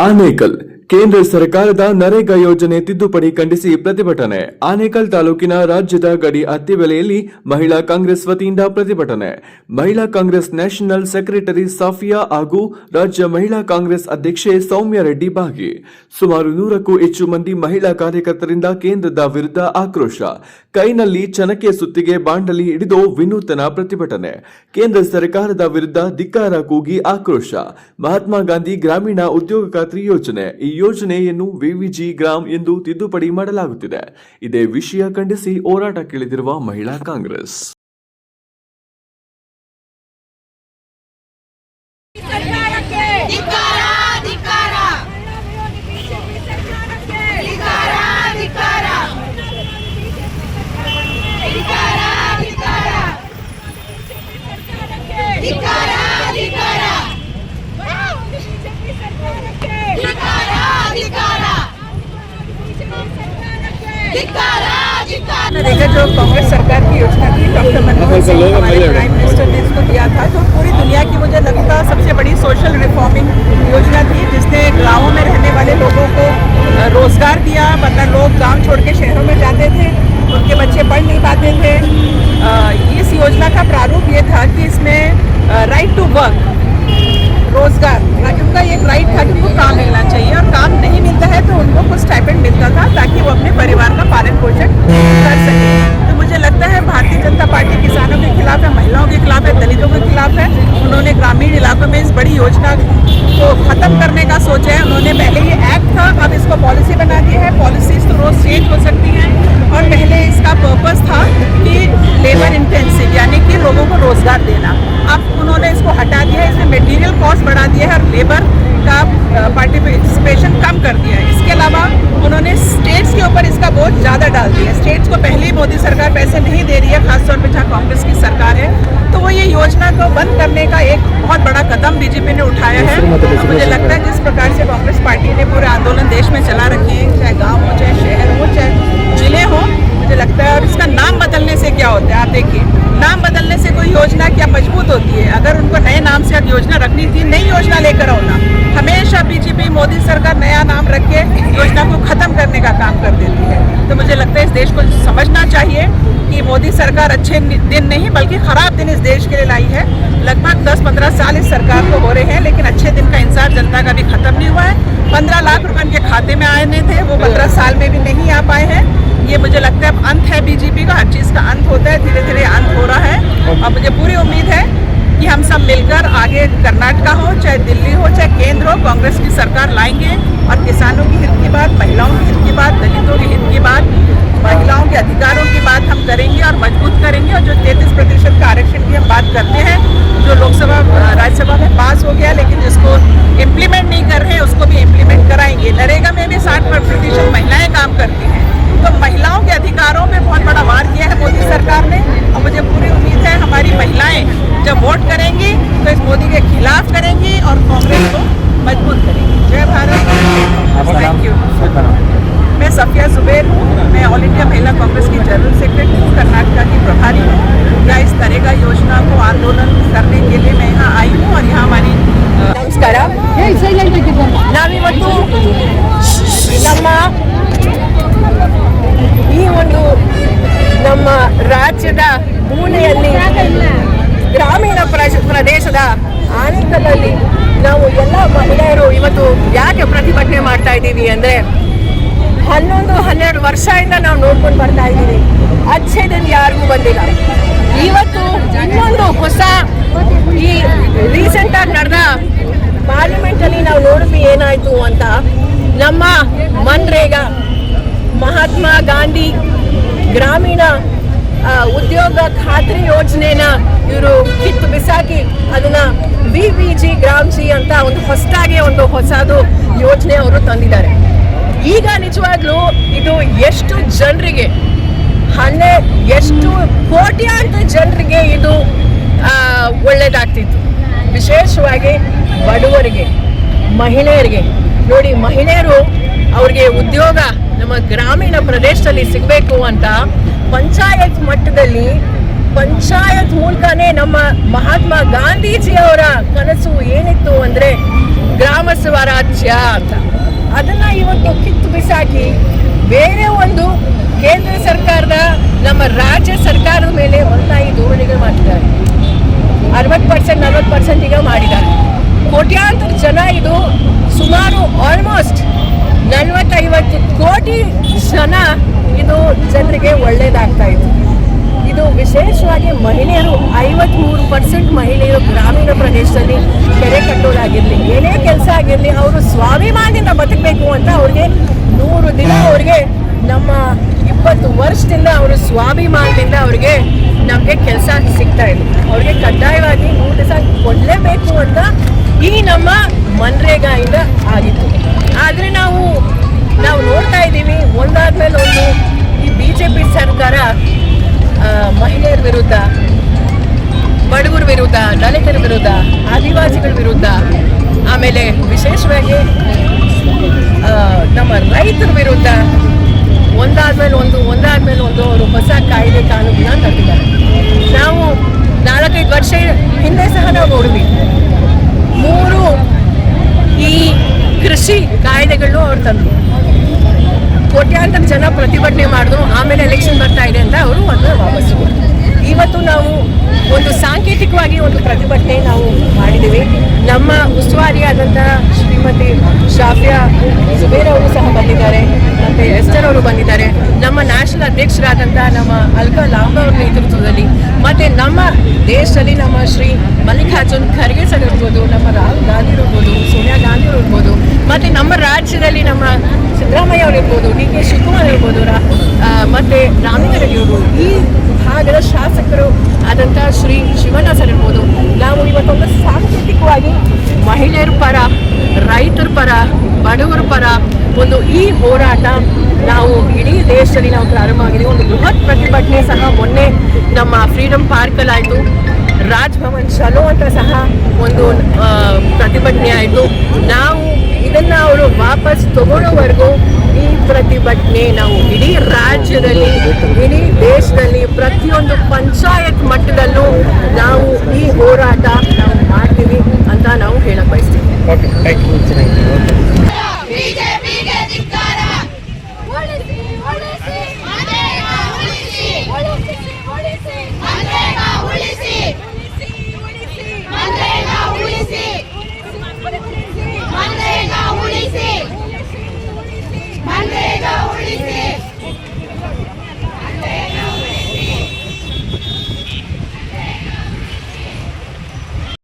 ಆನೇಕಲ್ ಕೇಂದ್ರ ಸರ್ಕಾರದ ನರೇಗಾ ಯೋಜನೆ ತಿದ್ದುಪಡಿ ಖಂಡಿಸಿ ಪ್ರತಿಭಟನೆ. ಆನೇಕಲ್ ತಾಲೂಕಿನ ರಾಜ್ಯದ ಗಡಿ ಅತ್ತಿಬೆಲೆಯಲ್ಲಿ ಮಹಿಳಾ ಕಾಂಗ್ರೆಸ್ ವತಿಯಿಂದ ಪ್ರತಿಭಟನೆ. ಮಹಿಳಾ ಕಾಂಗ್ರೆಸ್ ನ್ಯಾಷನಲ್ ಸೆಕ್ರೆಟರಿ ಸಾಫಿಯಾ ಹಾಗೂ ರಾಜ್ಯ ಮಹಿಳಾ ಕಾಂಗ್ರೆಸ್ ಅಧ್ಯಕ್ಷೆ ಸೌಮ್ಯ ರೆಡ್ಡಿ ಭಾಗಿ. ಸುಮಾರು 100ಕ್ಕೂ ಹೆಚ್ಚು ಮಂದಿ ಮಹಿಳಾ ಕಾರ್ಯಕರ್ತರಿಂದ ಕೇಂದ್ರದ ವಿರುದ್ಧ ಆಕ್ರೋಶ. ಕೈನಲ್ಲಿ ಚನಕೆ ಸುತ್ತಿಗೆ ಬಾಂಡಲಿ ಹಿಡಿದು ವಿನೂತನ ಪ್ರತಿಭಟನೆ. ಕೇಂದ್ರ ಸರ್ಕಾರದ ವಿರುದ್ಧ ಧಿಕ್ಕಾರ ಕೂಗಿ ಆಕ್ರೋಶ. ಮಹಾತ್ಮ ಗಾಂಧಿ ಗ್ರಾಮೀಣ ಉದ್ಯೋಗ ಖಾತ್ರಿ ಯೋಜನೆ, ಈ ಯೋಜನೆಯನ್ನು ವಿವಿಜಿ ಗ್ರಾಮ್ ಎಂದು ತಿದ್ದುಪಡಿ ಮಾಡಲಾಗುತ್ತಿದೆ. ಇದೇ ವಿಷಯ ಖಂಡಿಸಿ ಹೋರಾಟಕ್ಕಿಳಿದಿರುವ ಮಹಿಳಾ ಕಾಂಗ್ರೆಸ್. नरेगा जो कांग्रेस सरकार की योजना थी, डॉक्टर मनमोहन सिंह हमारे प्राइम मिनिस्टर ने इसको दिया था, तो पूरी दुनिया की मुझे लगता सबसे बड़ी सोशल रिफॉर्मिंग योजना थी, जिसने गाँवों में रहने वाले लोगों को रोजगार दिया। वरना लोग गांव छोड़ के शहरों में जाते थे, उनके बच्चे पढ़ नहीं पाते थे। इस योजना का प्रारूप ये था कि इसमें राइट टू वर्क, रोजगार, उनका एक राइट था कि उनको काम मिलना चाहिए, और काम नहीं मिलता है तो उनको कुछ स्टाइपेंड मिलता था ताकि वो अपने परिवार का पालन पोषण कर सके। तो मुझे लगता है भारतीय जनता पार्टी किसानों के खिलाफ है, महिलाओं के खिलाफ है, दलितों के खिलाफ है। उन्होंने ग्रामीण इलाकों में इस बड़ी योजना को खत्म करने का सोचा है। उन्होंने पहले ये एक्ट था, अब इसको पॉलिसी बना दिया है। पॉलिसीज तो रोज चेंज हो सकती हैं, और पहले इसका पर्पस था कि लेबर इंटेंसिव यानी कि लोगों को रोजगार देना। अब उन्होंने इसको हटा दिया है, इसमें मटेरियल कॉस्ट बढ़ा दिया है और लेबर का पार्टिसिपेशन कम कर दिया है। इसके अलावा उन्होंने स्टेट्स के ऊपर इसका बोझ ज़्यादा डाल दिया है। स्टेट्स को पहले ही मोदी सरकार पैसे नहीं दे रही है, खासतौर पर जहाँ कांग्रेस की सरकार है। तो वो ये योजना को बंद करने का एक बहुत बड़ा कदम बीजेपी ने उठाया है। मुझे लगता है जिस प्रकार से कांग्रेस पार्टी ने पूरे आंदोलन देश में चला रखे हैं, चाहे गाँव हो, चाहे शहर हो, चाहे जिले हो, मुझे लगता है। और इसका नाम बदलने से क्या होता है, आप देखिए, नाम बदलने से कोई योजना क्या मजबूत होती है? अगर उनको नए नाम से योजना रखनी थी, नई योजना लेकर होना। हमेशा बीजेपी मोदी सरकार नया नाम रख के योजना को खत्म करने का काम कर देती है। तो मुझे लगता है इस देश को समझना चाहिए कि मोदी सरकार अच्छे दिन नहीं बल्कि खराब दिन इस देश के लिए लाई है। लगभग 10-15 साल इस सरकार को हो रहे हैं, लेकिन अच्छे दिन का इंतजार जनता का भी खत्म नहीं हुआ है। 15 लाख रुपए उनके खाते में आए थे, वो 15 साल में भी नहीं आ पाए हैं। ये मुझे लगता है अब अंत है बीजेपी का, हर चीज़ का अंत होता है, धीरे धीरे अंत हो रहा है। और मुझे पूरी उम्मीद है कि हम सब मिलकर आगे कर्नाटक हो, चाहे दिल्ली हो, चाहे केंद्र हो, कांग्रेस की सरकार लाएंगे और किसानों की हित की बात, महिलाओं की हित की बात, दलितों के हित की बात, महिलाओं के अधिकारों की बात हम करेंगे और मजबूत करेंगे। और जो 33% का आरक्षण की हम बात करते हैं, जो लोकसभा राज्यसभा में पास हो गया लेकिन जिसको इम्प्लीमेंट नहीं कर रहे हैं, उसको भी इम्प्लीमेंट कराएंगे। नरेगा में भी 60% महिलाएं काम करती हैं। तो महिलाओं के अधिकारों में बहुत बड़ा वार किया है मोदी सरकार ने, और मुझे पूरी उम्मीद है हमारी महिलाएं जब वोट करेंगी तो इस मोदी के खिलाफ करेंगी और कांग्रेस को मजबूत करेंगी। जय भारत, थैंक यू। मैं सफिया जुबैर हूँ, मैं ऑल इंडिया महिला कांग्रेस की जनरल सेक्रेटरी हूँ, कर्नाटक की प्रभारी हूँ। या इस नरेगा योजना को आंदोलन करने के लिए मैं यहाँ आई हूँ, और यहाँ हमारी नमस्कार। ನಾವಿವತ್ತು ನಮ್ಮ ಈ ಒಂದು ನಮ್ಮ ರಾಜ್ಯದ ಮೂಲೆಯಲ್ಲಿ ಗ್ರಾಮೀಣ ಪ್ರದೇಶದ ಆನೇಕಲ್ಲಲ್ಲಿ ನಾವು ಎಲ್ಲ ಮಹಿಳೆಯರು ಇವತ್ತು ಯಾಕೆ ಪ್ರತಿಭಟನೆ ಮಾಡ್ತಾ ಇದ್ದೀವಿ ಅಂದರೆ 11-12 ವರ್ಷದಿಂದ ನಾವು ನೋಡ್ಕೊಂಡು ಬರ್ತಾ ಇದ್ದೀವಿ, ಅಚ್ಚೇ ದಿನ ಯಾರಿಗೂ ಬಂದಿಲ್ಲ. ಇವತ್ತು ಇನ್ನೊಂದು ಹೊಸ ಈ ರೀಸೆಂಟಾಗಿ ನಡೆದ ಪಾರ್ಲಿಮೆಂಟಲ್ಲಿ ನಾವು ನೋಡಿದ್ವಿ ಏನಾಯಿತು ಅಂತ. ನಮ್ಮ ಮನ್ರೇಗಾ, ಮಹಾತ್ಮ ಗಾಂಧಿ ಗ್ರಾಮೀಣ ಉದ್ಯೋಗ ಖಾತ್ರಿ ಯೋಜನೆನ ಇವರು ಕಿತ್ತು ಬಿಸಾಕಿ ಅದನ್ನ ವಿವಿಜಿ ಗ್ರಾಮ್ ಸಿ ಅಂತ ಒಂದು ಹೊಸದಾಗಿ ಒಂದು ಹೊಸದು ಯೋಜನೆ ಅವರು ತಂದಿದ್ದಾರೆ. ಈಗ ನಿಜವಾಗ್ಲೂ ಇದು ಎಷ್ಟು ಜನರಿಗೆ, ಎಷ್ಟು ಕೋಟ್ಯಾಂತರ ಜನರಿಗೆ ಇದು ಒಳ್ಳೆಯದಾಗ್ತಿತ್ತು. ವಿಶೇಷವಾಗಿ ಬಡವರಿಗೆ, ಮಹಿಳೆಯರಿಗೆ. ನೋಡಿ, ಮಹಿಳೆಯರು ಅವ್ರಿಗೆ ಉದ್ಯೋಗ ನಮ್ಮ ಗ್ರಾಮೀಣ ಪ್ರದೇಶದಲ್ಲಿ ಸಿಗಬೇಕು ಅಂತ ಪಂಚಾಯತ್ ಮಟ್ಟದಲ್ಲಿ ಪಂಚಾಯತ್ ಮೂಲಕನೇ ನಮ್ಮ ಮಹಾತ್ಮ ಗಾಂಧೀಜಿಯವರ ಕನಸು ಏನಿತ್ತು ಅಂದರೆ ಗ್ರಾಮ ಸ್ವರಾಜ್ಯ ಅಂತ. ಅದನ್ನ ಇವತ್ತು ಕಿತ್ತು ಬಿಸಾಕಿ ಬೇರೆ ಒಂದು ಕೇಂದ್ರ ಸರ್ಕಾರದ ನಮ್ಮ ರಾಜ್ಯ ಸರ್ಕಾರದ ಮೇಲೆ ಒತ್ತಾಯಿ ಧೋರಣೆಗಳು ಮಾಡ್ತಿದ್ದಾರೆ. 60% 40% ಈಗ ಮಾಡಿದ್ದಾರೆ. ಕೋಟ್ಯಾಂತರ ಜನ, ಇದು ಸುಮಾರು ಆಲ್ಮೋಸ್ಟ್ 40-50 ಕೋಟಿ ಜನ ಇದು ಜನರಿಗೆ ಒಳ್ಳೇದಾಗ್ತಾ ಇತ್ತು. ಇದು ವಿಶೇಷವಾಗಿ ಮಹಿಳೆಯರು, 53% ಮಹಿಳೆಯರು ಗ್ರಾಮೀಣ ಪ್ರದೇಶದಲ್ಲಿ ಕೆರೆ ಕಟ್ಟೋದಾಗಿರಲಿ, ಏನೇ ಕೆಲಸ ಆಗಿರಲಿ, ಅವರು ಸ್ವಾಭಿಮಾನದಿಂದ ಬದುಕಬೇಕು ಅಂತ ಅವ್ರಿಗೆ 100 ದಿನ ಅವ್ರಿಗೆ ನಮ್ಮ 20 ವರ್ಷದಿಂದ ಅವರು ಸ್ವಾಭಿಮಾನದಿಂದ ಅವ್ರಿಗೆ ನಮಗೆ ಕೆಲಸ ಸಿಗ್ತಾ ಇದೆ. ಅವ್ರಿಗೆ ಕಡ್ಡಾಯವಾಗಿ 100 ದಿವಸ ಕೊಡಲೇಬೇಕು ಅಂತ ಈ ನಮ್ಮ ಮನ್ರೇಗಾಯಿಂದ ಆಗಿತ್ತು. ಆದರೆ ನಾವು ನೋಡ್ತಾ ಇದ್ದೀವಿ, ಒಂದಾದ್ಮೇಲೆ ಒಂದು ಈ BJP ಸರ್ಕಾರ ಮಹಿಳೆಯರ ವಿರುದ್ಧ, ಬಡವರ ವಿರುದ್ಧ, ದಲಿತರ ವಿರುದ್ಧ, ಆದಿವಾಸಿಗಳ ವಿರುದ್ಧ, ಆಮೇಲೆ ವಿಶೇಷವಾಗಿ ನಮ್ಮ ರೈತರ ವಿರುದ್ಧ ಒಂದಾದ್ಮೇಲೆ ಒಂದು ಅವರು ಹೊಸ ಕಾಯ್ದೆ ಕಾನೂನನ್ನ ತರ್ತಿದ್ದಾರೆ. ನಾವು 4-5 ವರ್ಷ ಹಿಂದೆ ಸಹ ನಾವು ನೋಡಿದ್ವಿ, 3 ಈ ಕೃಷಿ ಕಾಯ್ದೆಗಳು ಅವ್ರು ತಂದರು. ಕೋಟ್ಯಾಂತರ ಜನ ಪ್ರತಿಭಟನೆ ಮಾಡಿದ್ರು. ಆಮೇಲೆ ಎಲೆಕ್ಷನ್ ಬರ್ತಾ ಇದೆ ಅಂತ ಅವರು ಅದನ್ನ ವಾಪಸ್ಸು ಕೊಟ್ಟರು. ಇವತ್ತು ನಾವು ಒಂದು ಸಾಂಕೇತಿಕವಾಗಿ ಒಂದು ಪ್ರತಿಭಟನೆ ನಾವು ಮಾಡಿದ್ದೀವಿ. ನಮ್ಮ ಉಸ್ತುವಾರಿಯಾದಂಥ ಶ್ರೀಮತಿ ಶಾಫಿಯಾ ಜುಬೇರ್ ಅವರು ಸಹ ಬಂದಿದ್ದಾರೆ, ಮತ್ತು ಎಸ್ಟರ್ ಅವರು ಬಂದಿದ್ದಾರೆ. ನಮ್ಮ ನ್ಯಾಷನಲ್ ಅಧ್ಯಕ್ಷರಾದಂಥ ನಮ್ಮ ಅಲ್ಕಾ ಲಾಂಬಾ ಅವರ ನೇತೃತ್ವದಲ್ಲಿ, ಮತ್ತು ನಮ್ಮ ದೇಶದಲ್ಲಿ ನಮ್ಮ ಶ್ರೀ ಮಲ್ಲಿಕಾರ್ಜುನ್ ಖರ್ಗೆ ಸರ್ ಇರ್ಬೋದು, ನಮ್ಮ ರಾಹುಲ್ ಗಾಂಧಿ ಇರ್ಬೋದು, ಸೋನಿಯಾ ಗಾಂಧಿ ಇರ್ಬೋದು, ಮತ್ತು ನಮ್ಮ ರಾಜ್ಯದಲ್ಲಿ ನಮ್ಮ ಸಿದ್ದರಾಮಯ್ಯ ಅವರು ಇರ್ಬೋದು, DK ಶಿವಕುಮಾರ್ ಇರ್ಬೋದು, ಮತ್ತು ರಾಮಲಿಂಗ ರೆಡ್ಡಿ ಅವರು, ಈ ಭಾಗದ ಶಾಸಕರು ಆದಂಥ ಶ್ರೀ ಶಿವಣ್ಣ ಸರ್ ಇರ್ಬೋದು. ನಾವು ಇವತ್ತೊಂದು ಸಾಂಕೇತಿಕವಾಗಿ ಮಹಿಳೆಯರ ಪರ, ರೈತರ ಪರ, ಬಡವರ ಪರ ಒಂದು ಈ ಹೋರಾಟ ನಾವು ಇಡೀ ದೇಶದಲ್ಲಿ ನಾವು ಪ್ರಾರಂಭ ಆಗಿದೆ. ಒಂದು ಬೃಹತ್ ಪ್ರತಿಭಟನೆ ಸಹ ಮೊನ್ನೆ ನಮ್ಮ ಫ್ರೀಡಮ್ ಪಾರ್ಕಲ್ಲಾಯಿತು. ರಾಜ್ಭವನ್ ಚಲೋ ಅಂತ ಸಹ ಒಂದು ಪ್ರತಿಭಟನೆ ಆಯಿತು. ನಾವು ಇದನ್ನು ಅವರು ವಾಪಸ್ ತಗೊಳ್ಳೋವರೆಗೂ ಈ ಪ್ರತಿಭಟನೆ ನಾವು ಇಡೀ ರಾಜ್ಯದಲ್ಲಿ, ಇಡೀ ದೇಶದಲ್ಲಿ, ಪ್ರತಿಯೊಂದು ಪಂಚಾಯತ್ ಮಟ್ಟದಲ್ಲೂ ನಾವು ಈ ಹೋರಾಟ ನಾವು ಮಾಡ್ತೀವಿ ಅಂತ ನಾವು ಹೇಳಕ್ ಬಯಸ್ತೀವಿ.